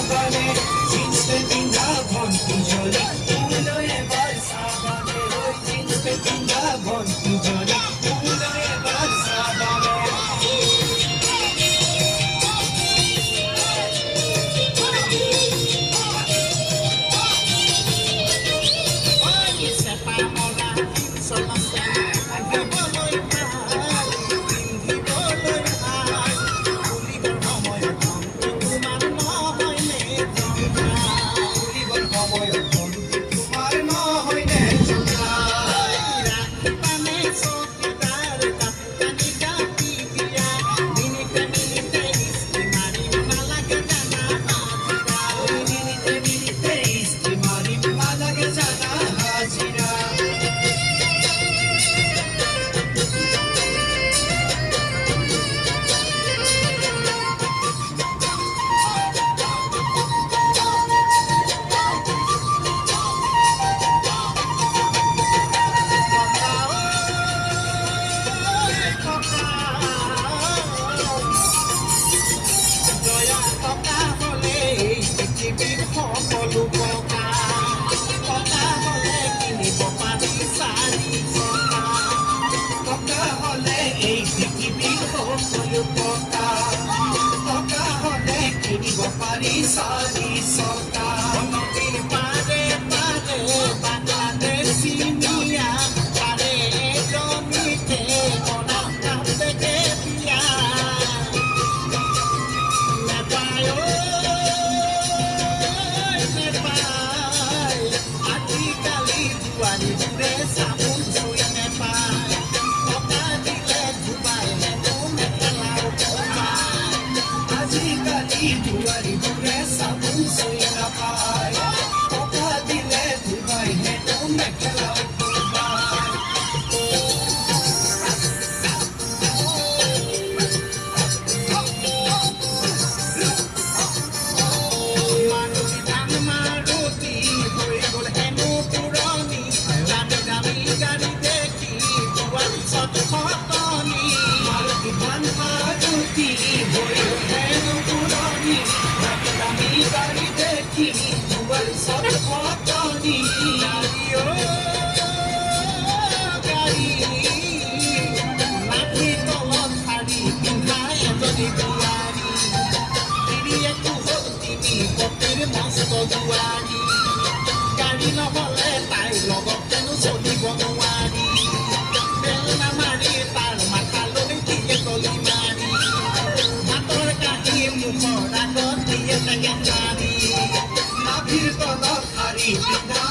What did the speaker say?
সাবানে জিন্স পিন্ধা ভন্টি জলি উলো এবার সাবানে ওই জিন্স পিন্ধা ভন্টি জলি উলো এবার সাবানে সকলো টকা টকা হ'লে কিনিব পাৰি চাৰি চকা টকা হ'লে এই পৃথিৱীৰ সকলো টকা টকা হ'লে কিনিব পাৰি চাৰি চকা নদীৰ পাৰে পাৰে বাংলাদেশী মিয়া পাৰে জমিতে বনাম কাপেকে বিয়া নেপায় Duari dure sabun sui na pai, oka dile dubai he no me khelao dubai. Maruti dhan maruti hoi gol henu purani, dami dami gari dekhi duari sat khatani. Maruti dhan maruti hoi gol henu purani. গাড়ি দেখি দুবার সব কতনি গাড়িও গাড়ি লাঠি তলত শাড়ী পিন্ধা এজনী বোৱাৰী তিৰিয়েকো হ'ল তিনি পতিৰ মস্ত জোৱাৰী গাড়ী নহ'লে তাইৰ লগত তেনো চলিব নোৱাৰি তেল নামাৰি তাৰ মাথালৈ দিয়ে তলি মাৰি হাতৰ কাহি মুখৰ আগত দিয়ে তাকে নাভিৰ তলত শাৰী পিন্ধা